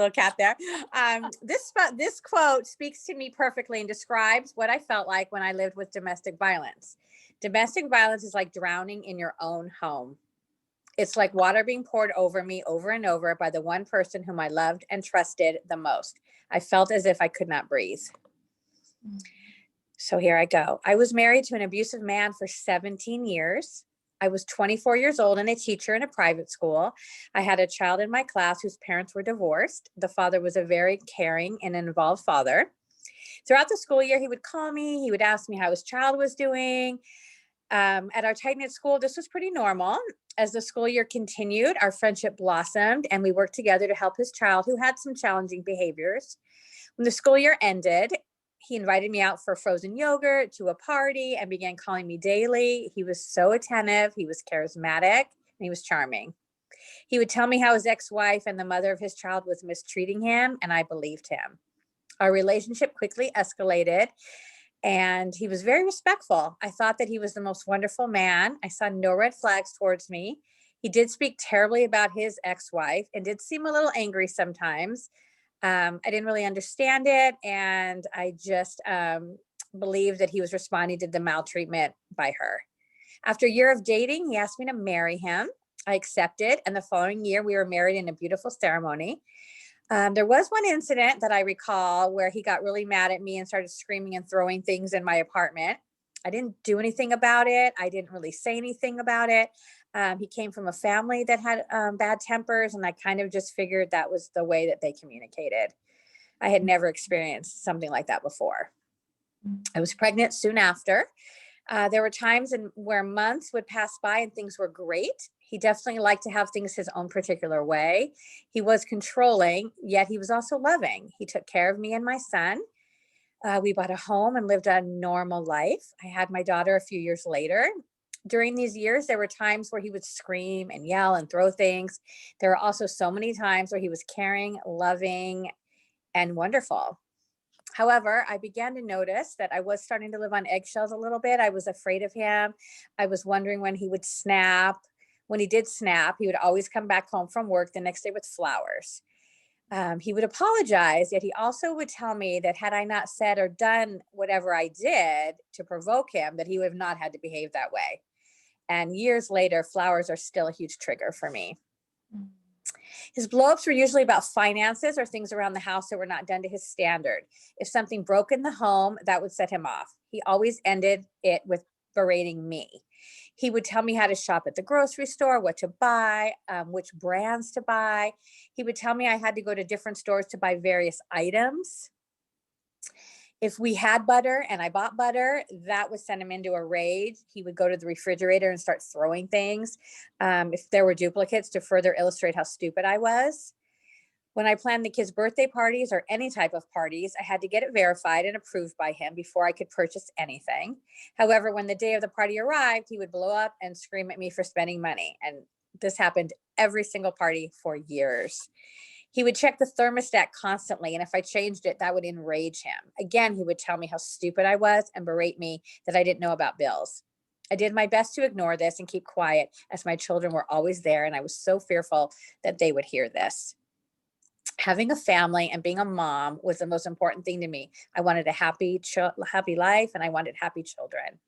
little cat there. This quote speaks to me perfectly and describes what I felt like when I lived with domestic violence. Domestic violence is like drowning in your own home. It's like water being poured over me over and over by the one person whom I loved and trusted the most. I felt as if I could not breathe. So here I go. I was married to an abusive man for 17 years. I was 24 years old and a teacher in a private school. I had a child in my class whose parents were divorced. The father was a very caring and involved father. Throughout the school year, he would call me. He would ask me how his child was doing. At our tight-knit school, this was pretty normal. As the school year continued, our friendship blossomed and we worked together to help his child who had some challenging behaviors. When the school year ended, he invited me out for frozen yogurt, to a party, and began calling me daily. He was so attentive, he was charismatic, and he was charming. He would tell me how his ex-wife and the mother of his child was mistreating him, and I believed him. Our relationship quickly escalated, and he was very respectful. I thought that he was the most wonderful man. I saw no red flags towards me. He did speak terribly about his ex-wife and did seem a little angry sometimes. I didn't really understand it. And I just believed that he was responding to the maltreatment by her. After a year of dating, he asked me to marry him. I accepted. And the following year, we were married in a beautiful ceremony. There was one incident that I recall where he got really mad at me and started screaming and throwing things in my apartment. I didn't do anything about it. I didn't really say anything about it. He came from a family that had bad tempers, and I kind of just figured that was the way that they communicated. I had never experienced something like that before. I was pregnant soon after. There were times where months would pass by and things were great. He definitely liked to have things his own particular way. He was controlling, yet he was also loving. He took care of me and my son. We bought a home and lived a normal life. I had my daughter a few years later. During these years, there were times where he would scream and yell and throw things. There were also so many times where he was caring, loving, and wonderful. However, I began to notice that I was starting to live on eggshells a little bit. I was afraid of him. I was wondering when he would snap. When he did snap, he would always come back home from work the next day with flowers. He would apologize, yet he also would tell me that had I not said or done whatever I did to provoke him, that he would have not had to behave that way. And years later, flowers are still a huge trigger for me. His blowups were usually about finances or things around the house that were not done to his standard. If something broke in the home, that would set him off. He always ended it with berating me. He would tell me how to shop at the grocery store, what to buy, which brands to buy. He would tell me I had to go to different stores to buy various items. If we had butter and I bought butter, that would send him into a rage. He would go to the refrigerator and start throwing things. If there were duplicates, to further illustrate how stupid I was. When I planned the kids' birthday parties or any type of parties, I had to get it verified and approved by him before I could purchase anything. However, when the day of the party arrived, he would blow up and scream at me for spending money. And this happened every single party for years. He would check the thermostat constantly, and if I changed it, that would enrage him. Again, he would tell me how stupid I was and berate me that I didn't know about bills. I did my best to ignore this and keep quiet, as my children were always there, and I was so fearful that they would hear this. Having a family and being a mom was the most important thing to me. I wanted a happy life, and I wanted happy children.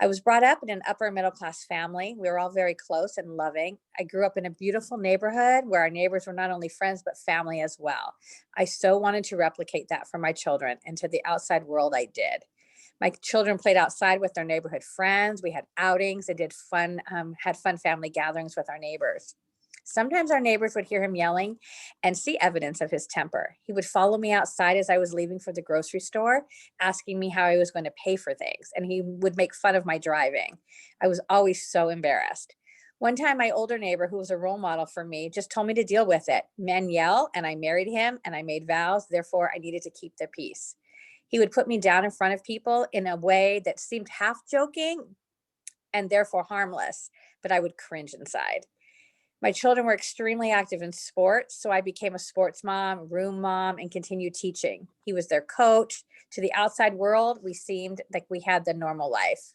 I was brought up in an upper middle class family. We were all very close and loving. I grew up in a beautiful neighborhood where our neighbors were not only friends, but family as well. I so wanted to replicate that for my children, and to the outside world, I did. My children played outside with their neighborhood friends. We had outings and had fun family gatherings with our neighbors. Sometimes our neighbors would hear him yelling and see evidence of his temper. He would follow me outside as I was leaving for the grocery store, asking me how I was going to pay for things, and he would make fun of my driving. I was always so embarrassed. One time, my older neighbor, who was a role model for me, just told me to deal with it. Men yell, and I married him, and I made vows. Therefore, I needed to keep the peace. He would put me down in front of people in a way that seemed half joking and therefore harmless, but I would cringe inside. My children were extremely active in sports, so I became a sports mom, room mom, and continued teaching. He was their coach. To the outside world, we seemed like we had the normal life.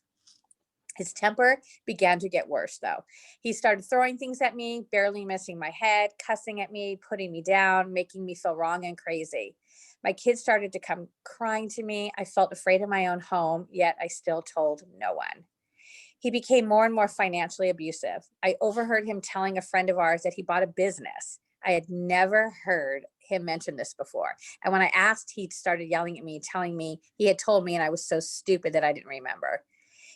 His temper began to get worse, though. He started throwing things at me, barely missing my head, cussing at me, putting me down, making me feel wrong and crazy. My kids started to come crying to me. I felt afraid in my own home, yet I still told no one. He became more and more financially abusive. I overheard him telling a friend of ours that he bought a business. I had never heard him mention this before. And when I asked, he started yelling at me, telling me he had told me, and I was so stupid that I didn't remember.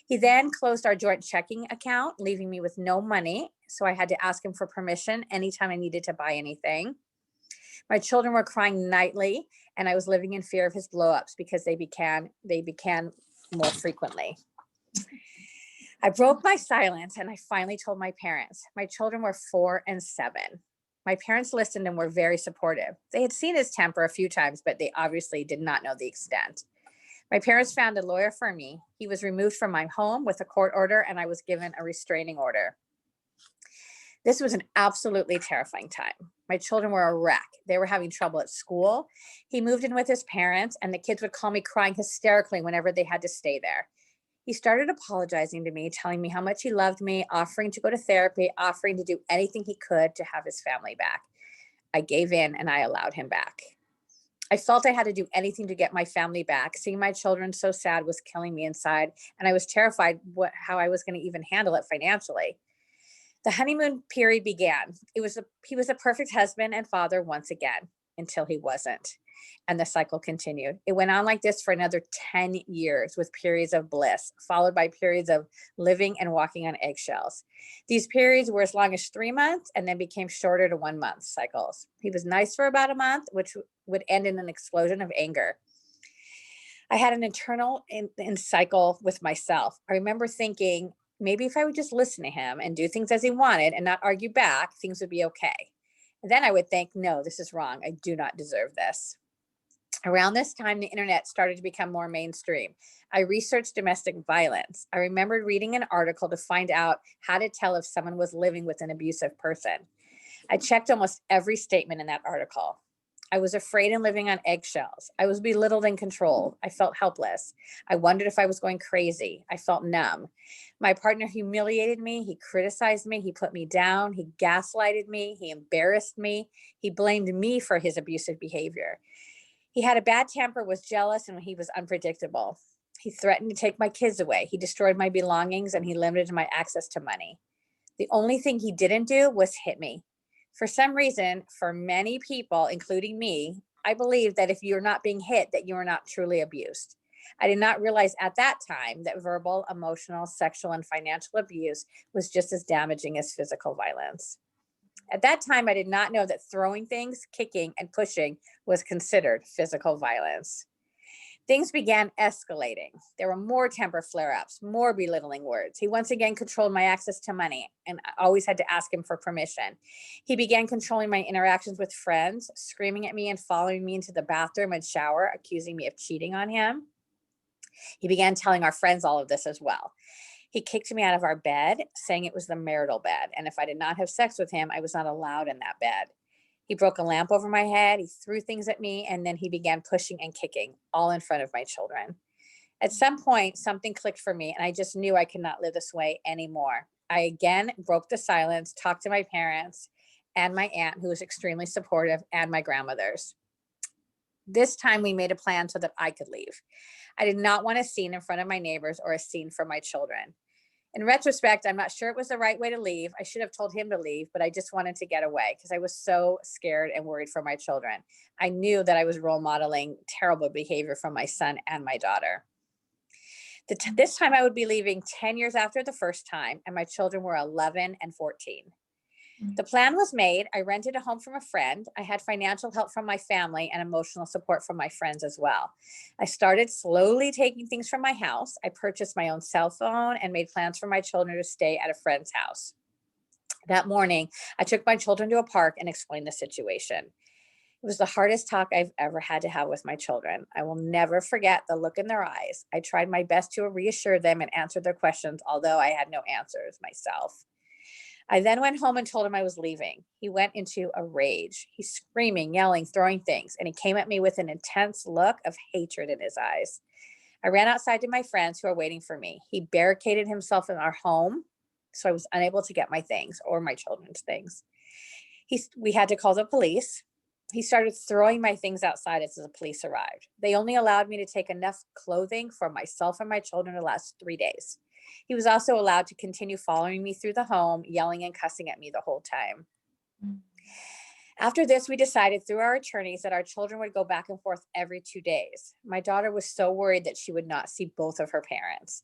He then closed our joint checking account, leaving me with no money. So I had to ask him for permission anytime I needed to buy anything. My children were crying nightly, and I was living in fear of his blowups because they began more frequently. I broke my silence and I finally told my parents. My children were 4 and 7. My parents listened and were very supportive. They had seen his temper a few times, but they obviously did not know the extent. My parents found a lawyer for me. He was removed from my home with a court order, and I was given a restraining order. This was an absolutely terrifying time. My children were a wreck. They were having trouble at school. He moved in with his parents, and the kids would call me crying hysterically whenever they had to stay there. He started apologizing to me, telling me how much he loved me, offering to go to therapy, offering to do anything he could to have his family back. I gave in and I allowed him back. I felt I had to do anything to get my family back. Seeing my children so sad was killing me inside, and I was terrified how I was going to even handle it financially. The honeymoon period began. He was a perfect husband and father once again, until he wasn't. And the cycle continued. It went on like this for another 10 years with periods of bliss, followed by periods of living and walking on eggshells. These periods were as long as 3 months and then became shorter to 1 month cycles. He was nice for about a month, which would end in an explosion of anger. I had an internal cycle with myself. I remember thinking, maybe if I would just listen to him and do things as he wanted and not argue back, things would be okay. And then I would think, no, this is wrong. I do not deserve this. Around this time, the internet started to become more mainstream. I researched domestic violence. I remembered reading an article to find out how to tell if someone was living with an abusive person. I checked almost every statement in that article. I was afraid and living on eggshells. I was belittled and controlled. I felt helpless. I wondered if I was going crazy. I felt numb. My partner humiliated me. He criticized me. He put me down. He gaslighted me. He embarrassed me. He blamed me for his abusive behavior. He had a bad temper, was jealous, and he was unpredictable. He threatened to take my kids away. He destroyed my belongings, and he limited my access to money. The only thing he didn't do was hit me. For some reason, for many people, including me, I believe that if you're not being hit, that you are not truly abused. I did not realize at that time that verbal, emotional, sexual, and financial abuse was just as damaging as physical violence. At that time, I did not know that throwing things, kicking, and pushing was considered physical violence. Things began escalating. There were more temper flare-ups, more belittling words. He once again controlled my access to money, and I always had to ask him for permission. He began controlling my interactions with friends, screaming at me and following me into the bathroom and shower, accusing me of cheating on him. He began telling our friends all of this as well. He kicked me out of our bed, saying it was the marital bed, and if I did not have sex with him, I was not allowed in that bed. He broke a lamp over my head, he threw things at me, and then he began pushing and kicking, all in front of my children. At some point, something clicked for me, and I just knew I could not live this way anymore. I again broke the silence, talked to my parents and my aunt, who was extremely supportive, and my grandmothers. This time we made a plan so that I could leave. I did not want a scene in front of my neighbors or a scene for my children. In retrospect, I'm not sure it was the right way to leave. I should have told him to leave, but I just wanted to get away because I was so scared and worried for my children. I knew that I was role modeling terrible behavior from my son and my daughter. This time I would be leaving 10 years after the first time, and my children were 11 and 14. The plan was made. I rented a home from a friend. I had financial help from my family and emotional support from my friends as well. I started slowly taking things from my house. I purchased my own cell phone and made plans for my children to stay at a friend's house. That morning, I took my children to a park and explained the situation. It was the hardest talk I've ever had to have with my children. I will never forget the look in their eyes. I tried my best to reassure them and answer their questions, although I had no answers myself. I then went home and told him I was leaving. He went into a rage. He's screaming, yelling, throwing things, and he came at me with an intense look of hatred in his eyes. I ran outside to my friends who were waiting for me. He barricaded himself in our home, so I was unable to get my things or my children's things. We had to call the police. He started throwing my things outside as the police arrived. They only allowed me to take enough clothing for myself and my children to last 3 days. He was also allowed to continue following me through the home, yelling and cussing at me the whole time. After this, we decided through our attorneys that our children would go back and forth every 2 days. My daughter was so worried that she would not see both of her parents.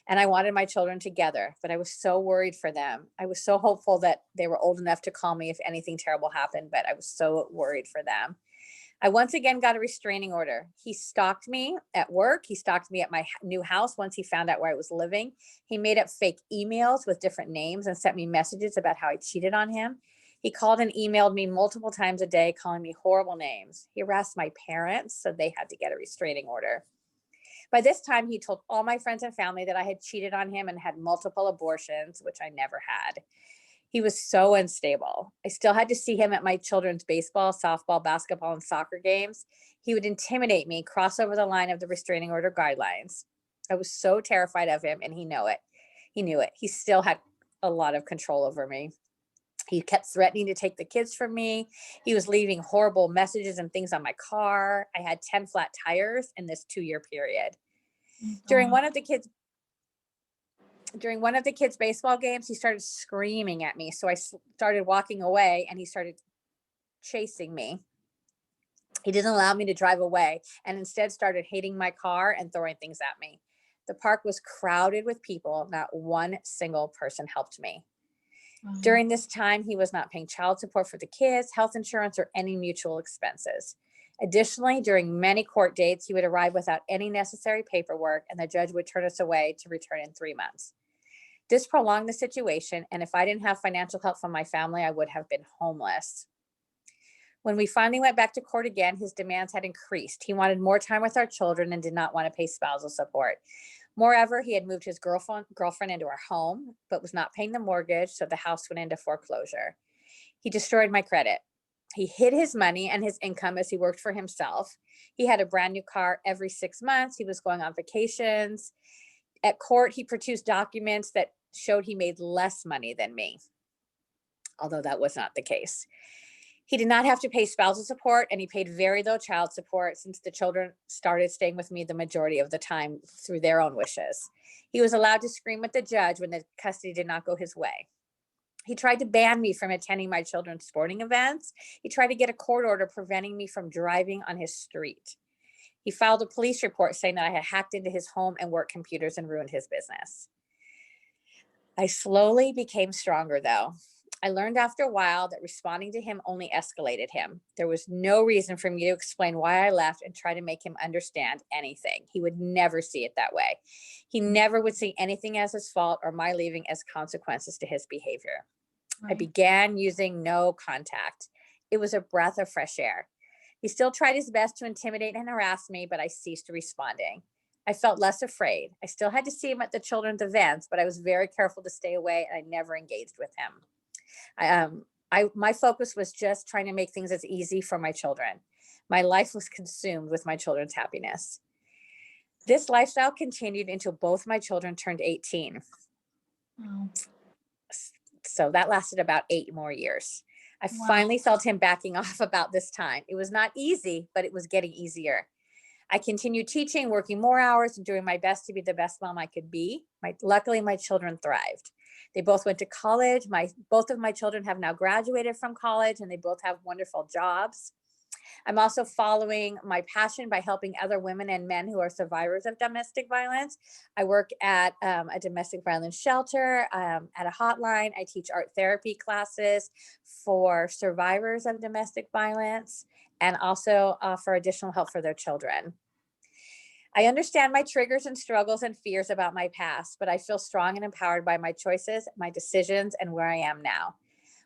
And I wanted my children together, but I was so worried for them. I was so hopeful that they were old enough to call me if anything terrible happened, but I was so worried for them. I once again got a restraining order. He stalked me at work. He stalked me at my new house once he found out where I was living. He made up fake emails with different names and sent me messages about how I cheated on him. He called and emailed me multiple times a day, calling me horrible names. He harassed my parents, so they had to get a restraining order. By this time, he told all my friends and family that I had cheated on him and had multiple abortions, which I never had. He was so unstable. I still had to see him at my children's baseball, softball, basketball, and soccer games. He would intimidate me, cross over the line of the restraining order guidelines. I was so terrified of him, and he knew it. He knew it. He still had a lot of control over me. He kept threatening to take the kids from me. He was leaving horrible messages and things on my car. I had 10 flat tires in this 2-year period. During one of the kids' baseball games, he started screaming at me. So I started walking away and he started chasing me. He didn't allow me to drive away and instead started hating my car and throwing things at me. The park was crowded with people. Not one single person helped me. During this time, he was not paying child support for the kids, health insurance, or any mutual expenses. Additionally, during many court dates, he would arrive without any necessary paperwork, and the judge would turn us away to return in 3 months. This prolonged the situation, and if I didn't have financial help from my family, I would have been homeless. When we finally went back to court again, his demands had increased. He wanted more time with our children and did not want to pay spousal support. Moreover, he had moved his girlfriend into our home, but was not paying the mortgage, so the house went into foreclosure. He destroyed my credit. He hid his money and his income as he worked for himself. He had a brand new car every 6 months. He was going on vacations. At court, he produced documents that showed he made less money than me, although that was not the case. He did not have to pay spousal support, and he paid very low child support since the children started staying with me the majority of the time through their own wishes. He was allowed to scream at the judge when the custody did not go his way. He tried to ban me from attending my children's sporting events. He tried to get a court order preventing me from driving on his street. He filed a police report saying that I had hacked into his home and work computers and ruined his business. I slowly became stronger, though. I learned after a while that responding to him only escalated him. There was no reason for me to explain why I left and try to make him understand anything. He would never see it that way. He never would see anything as his fault or my leaving as consequences to his behavior. Right. I began using no contact. It was a breath of fresh air. He still tried his best to intimidate and harass me, but I ceased responding. I felt less afraid. I still had to see him at the children's events, but I was very careful to stay away and I never engaged with him. My focus was just trying to make things as easy for my children. My life was consumed with my children's happiness. This lifestyle continued until both my children turned 18. Wow. So that lasted about 8 more years. I finally felt him backing off about this time. It was not easy, but it was getting easier. I continued teaching, working more hours, and doing my best to be the best mom I could be. Luckily, my children thrived. They both went to college. Both of my children have now graduated from college, and they both have wonderful jobs. I'm also following my passion by helping other women and men who are survivors of domestic violence. I work at a domestic violence shelter, at a hotline. I teach art therapy classes for survivors of domestic violence and also offer additional help for their children. I understand my triggers and struggles and fears about my past, but I feel strong and empowered by my choices, my decisions, and where I am now.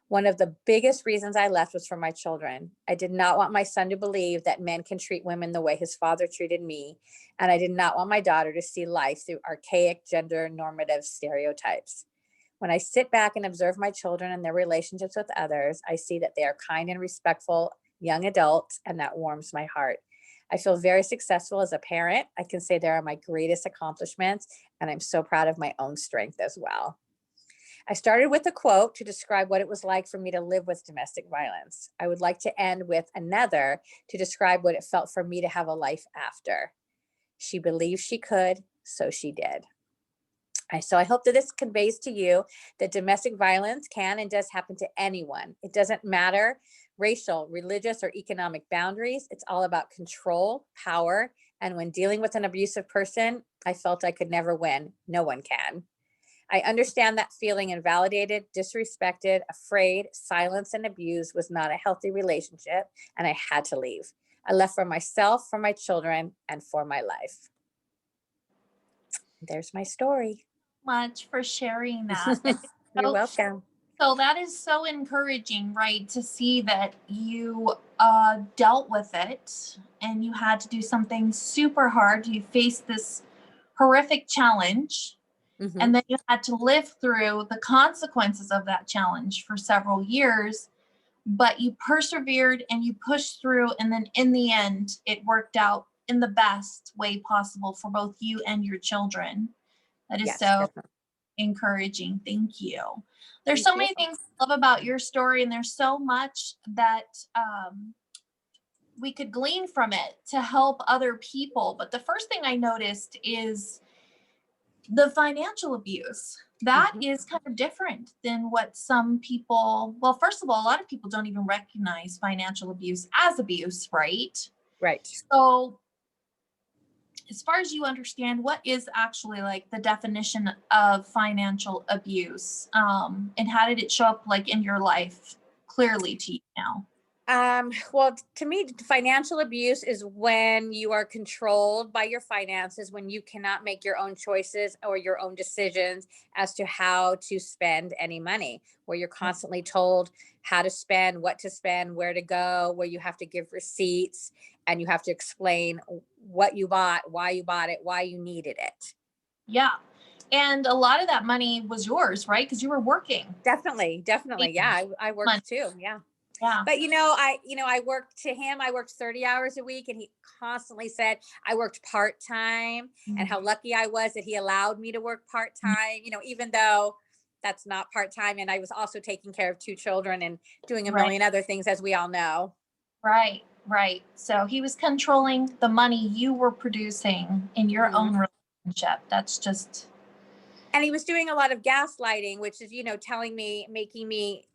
One of the biggest reasons I left was for my children. I did not want my son to believe that men can treat women the way his father treated me, and I did not want my daughter to see life through archaic gender normative stereotypes. When I sit back and observe my children and their relationships with others, I see that they are kind and respectful young adults, and that warms my heart. I feel very successful as a parent. I can say there are my greatest accomplishments, and I'm so proud of my own strength as well. I started with a quote to describe what it was like for me to live with domestic violence. I would like to end with another to describe what it felt for me to have a life after. She believed she could, so she did. So I hope that this conveys to you that domestic violence can and does happen to anyone. It doesn't matter racial, religious, or economic boundaries. It's all about control, power. And when dealing with an abusive person, I felt I could never win. No one can. I understand that feeling invalidated, disrespected, afraid, silenced, and abused was not a healthy relationship, and I had to leave. I left for myself, for my children, and for my life. There's my story. Much for sharing that. You're welcome. So that is so encouraging, right? To see that you dealt with it and you had to do something super hard. You faced this horrific challenge, and then you had to live through the consequences of that challenge for several years, but you persevered and you pushed through. And then in the end, it worked out in the best way possible for both you and your children. That is so encouraging. Thank you. There's so many things I love about your story, and there's so much that we could glean from it to help other people. But the first thing I noticed is the financial abuse. That is kind of different than what some people, well, first of all, a lot of people don't even recognize financial abuse as abuse, right? Right. So as far as you understand, what is actually like the definition of financial abuse, and how did it show up like in your life clearly to you now? Well, to me, financial abuse is when you are controlled by your finances, when you cannot make your own choices or your own decisions as to how to spend any money, where you're constantly told how to spend, what to spend, where to go, where you have to give receipts and you have to explain what you bought, why you needed it. Yeah. And a lot of that money was yours, right? Because you were working. Definitely. Yeah, I worked too. Yeah. Yeah. But I worked to him. I worked 30 hours a week, and he constantly said I worked part-time and how lucky I was that he allowed me to work part-time, even though that's not part-time. And I was also taking care of 2 children and doing a million other things, as we all know. Right. So he was controlling the money you were producing in your own relationship. That's just. And he was doing a lot of gaslighting, which is, telling me, making me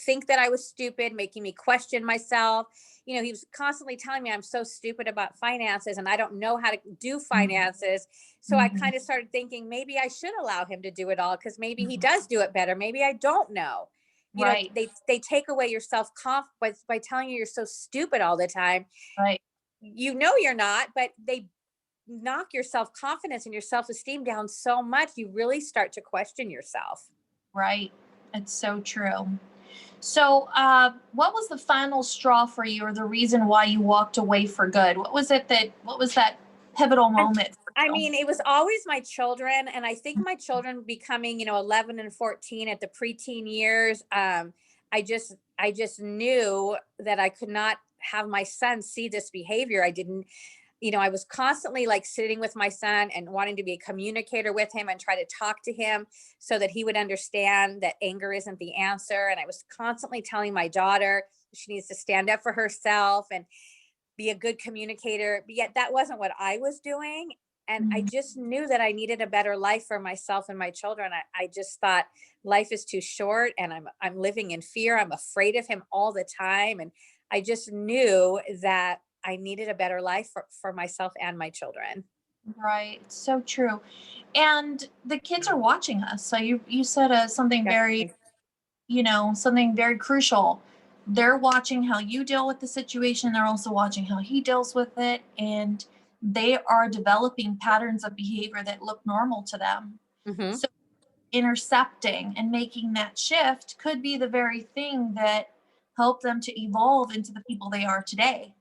think that I was stupid, making me question myself. He was constantly telling me I'm so stupid about finances and I don't know how to do finances. So I kind of started thinking maybe I should allow him to do it all, because maybe he does do it better. Maybe I don't know. They take away your self-confidence by telling you you're so stupid all the time. Right. You're not, but they knock your self-confidence and your self-esteem down so much, you really start to question yourself. Right. It's so true. So what was the final straw for you, or the reason why you walked away for good? What was that pivotal moment for you? I mean, it was always my children. And I think my children becoming, 11 and 14 at the preteen years, I just knew that I could not have my son see this behavior. I was constantly like sitting with my son and wanting to be a communicator with him and try to talk to him so that he would understand that anger isn't the answer. And I was constantly telling my daughter she needs to stand up for herself and be a good communicator. But yet that wasn't what I was doing. And I just knew that I needed a better life for myself and my children. I just thought life is too short, and I'm living in fear. I'm afraid of him all the time. And I just knew that I needed a better life for myself and my children. Right. So true. And the kids are watching us. So you said something very, something very crucial. They're watching how you deal with the situation. They're also watching how he deals with it. And they are developing patterns of behavior that look normal to them. So intercepting and making that shift could be the very thing that helped them to evolve into the people they are today.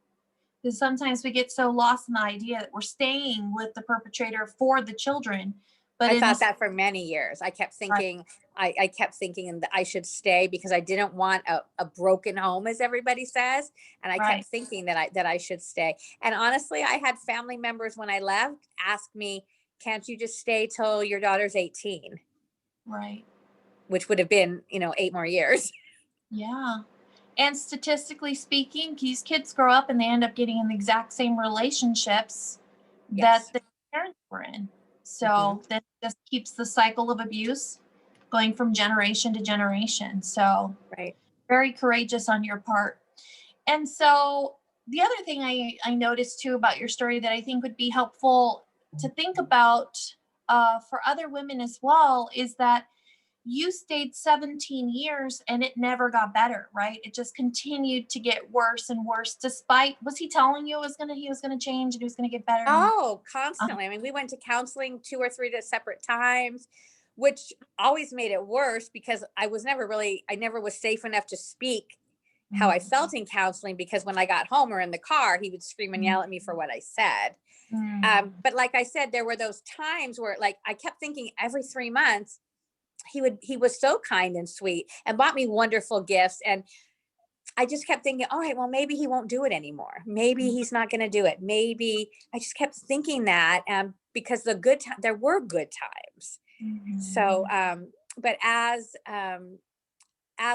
Because sometimes we get so lost in the idea that we're staying with the perpetrator for the children, But I in a, thought that for many years. I kept right, thinking, I kept thinking that I should stay because I didn't want a broken home, as everybody says. And I kept right, thinking that I should stay. And honestly, I had family members when I left ask me, can't you just stay till your daughter's 18? right. Which would have been, 8 more years. Yeah. And statistically speaking, these kids grow up and they end up getting in the exact same relationships that Yes. the parents were in. Hmm. So that just keeps the cycle of abuse going from generation to generation. So Right. very courageous on your part. And so the other thing I noticed too about your story that I think would be helpful to think about for other women as well is that you stayed 17 years and it never got better, right? It just continued to get worse and worse despite, was he telling you he was gonna change and he was gonna get better? And Oh, uh, constantly. I mean, we went to counseling 2 or 3 separate times, which always made it worse because I never was safe enough to speak how I felt in counseling because when I got home or in the car, he would scream and yell at me for what I said. mm, But like I said, there were those times where, like, I kept thinking every 3 months he was so kind and sweet and bought me wonderful gifts, and I just kept thinking, all right, well, maybe he won't do it anymore. Maybe he's not going to do it. Maybe I just kept thinking that because there were good times. So, mhm. but as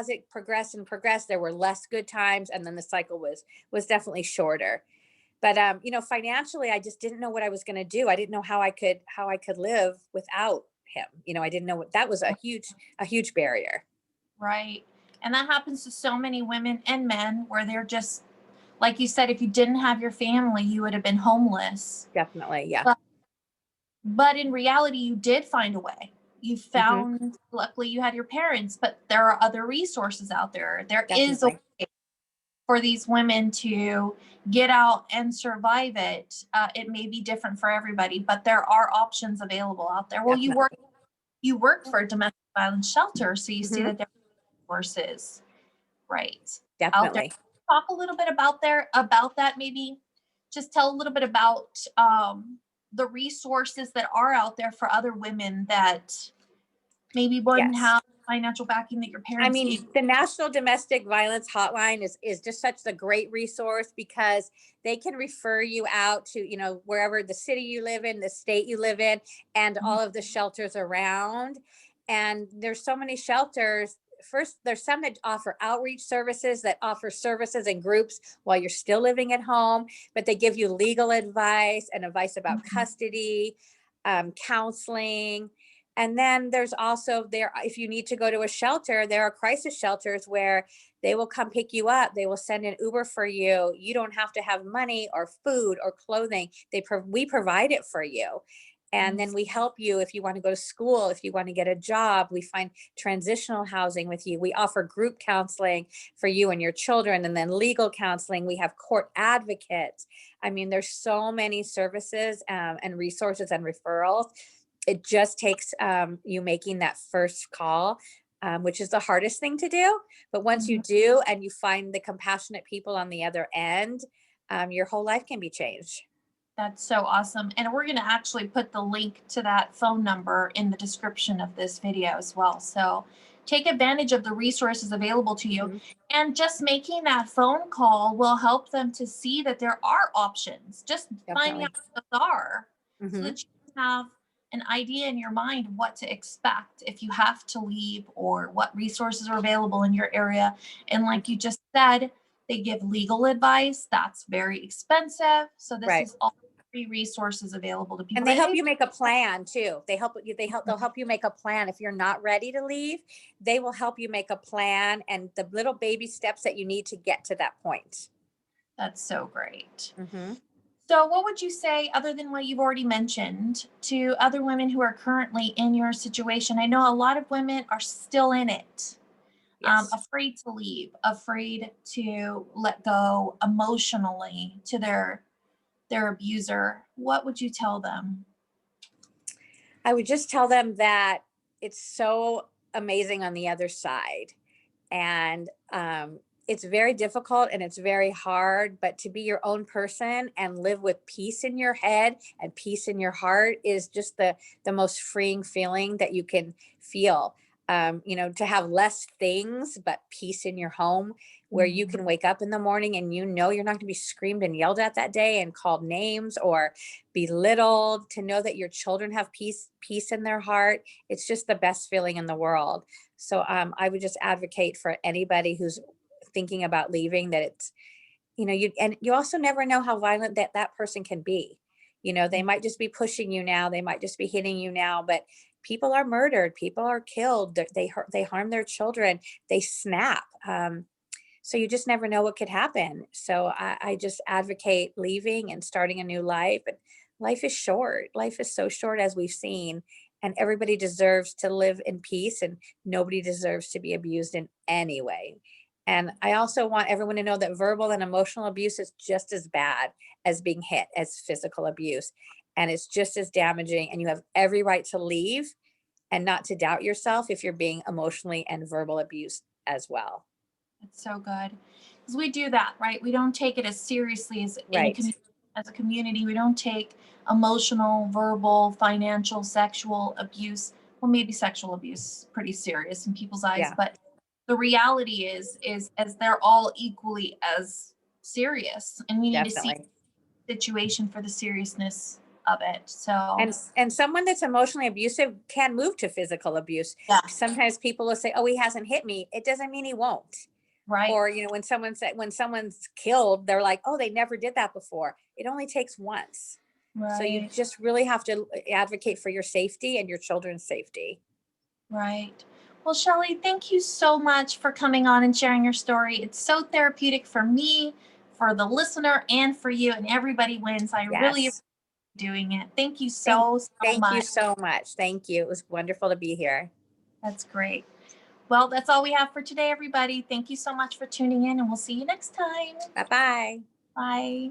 it progressed and progressed, there were less good times, and then the cycle was definitely shorter. But financially, I just didn't know what I was going to do. I didn't know how I could live without him. I didn't know what that was a huge barrier. Right. And that happens to so many women and men where they're just, like you said, if you didn't have your family, you would have been homeless. Definitely, yeah. But, but in reality, you did find a way. You Hmm. found, luckily, you had your parents, but there are other resources out there. There is a Definitely, way for these women to get out and survive it. It may be different for everybody, but there are options available out there. Well, definitely. you worked for a domestic violence shelter, so you see Hmm. that there are resources, right, out there. Definitely. Talk a little bit about that. Maybe just tell a little bit about the resources that are out there for other women that maybe wouldn't Yes. have financial backing that your I parents mean, gave. the National Domestic Violence Hotline is just such a great resource because they can refer you out to, wherever the city you live in, the state you live in, and all of the shelters around. And there's so many shelters. First, there's some that offer outreach services, that offer services and groups while you're still living at home, but they give you legal advice and advice about Mhm. custody, counseling. And then there's also there, if you need to go to a shelter, there are crisis shelters where they will come pick you up. They will send an Uber for you. You don't have to have money or food or clothing. We provide it for you. And then Yes. we help you if you want to go to school, if you want to get a job. We find transitional housing with you. We offer group counseling for you and your children, and then legal counseling. We have court advocates. I mean, there's so many services and resources and referrals. It just takes you making that first call, which is the hardest thing to do. But once you Mhm. do and you find the compassionate people on the other end, your whole life can be changed. That's so awesome. And we're going to actually put the link to that phone number in the description of this video as well. So take advantage of the resources available to you. Mhm. And just making that phone call will help them to see that there are options. Just finding out Definitely. what those are so Hmm. that you have an idea in your mind what to expect if you have to leave or what resources are available in your area. And like you just said, they give legal advice. That's very expensive. So this Right. is all free resources available to And people. they And help maybe you make a plan too. They'll help you make a plan. If you're not ready to leave, they will help you make a plan and the little baby steps that you need to get to that point. that's so great. Hmm. So, what would you say, other than what you've already mentioned, to other women who are currently in your situation? I know a lot of women are still in it, Yes. afraid to leave, afraid to let go emotionally to their abuser. What would you tell them? I would just tell them that it's so amazing on the other side. And it's very difficult and it's very hard, but to be your own person and live with peace in your head and peace in your heart is just the most freeing feeling that you can feel. To have less things but peace in your home, where you can wake up in the morning and you're not going to be screamed and yelled at that day and called names or belittled, to know that your children have peace in their heart. It's just the best feeling in the world. So I would just advocate for anybody who's thinking about leaving, that it's, you also never know how violent that person can be. They might just be pushing you now, they might just be hitting you now, but people are murdered, people are killed, they harm their children, they snap. So you just never know what could happen. So I just advocate leaving and starting a new life. But life is short. Life is so short, as we've seen, and everybody deserves to live in peace, and nobody deserves to be abused in any way. And I also want everyone to know that verbal and emotional abuse is just as bad as being hit, as physical abuse. And it's just as damaging. And you have every right to leave and not to doubt yourself if you're being emotionally and verbal abused as well. It's so good because we do that, right? We don't take it as seriously as in a Right. community. As a community, we don't take emotional, verbal, financial, sexual abuse. Well, maybe sexual abuse pretty serious in people's eyes, Yeah, but the reality is as they're all equally as serious, and we need to see definitely. the situation for the seriousness of it. So And someone that's emotionally abusive can move to physical abuse. yeah, Sometimes people will say, "Oh, he hasn't hit me." It doesn't mean he won't. right, Or, when someone's killed, they're like, "Oh, they never did that before." It only takes once. So you right. just really have to advocate for your safety and your children's safety. Right. Well, Shelly, thank you so much for coming on and sharing your story. It's so therapeutic for me, for the listener, and for you, and everybody wins. I really appreciate Yes. doing it. Thank you Thank so thank you much. so much. Thank you. It was wonderful to be here. That's great. Well, that's all we have for today, everybody. Thank you so much for tuning in, and we'll see you next time. Bye-bye. Bye.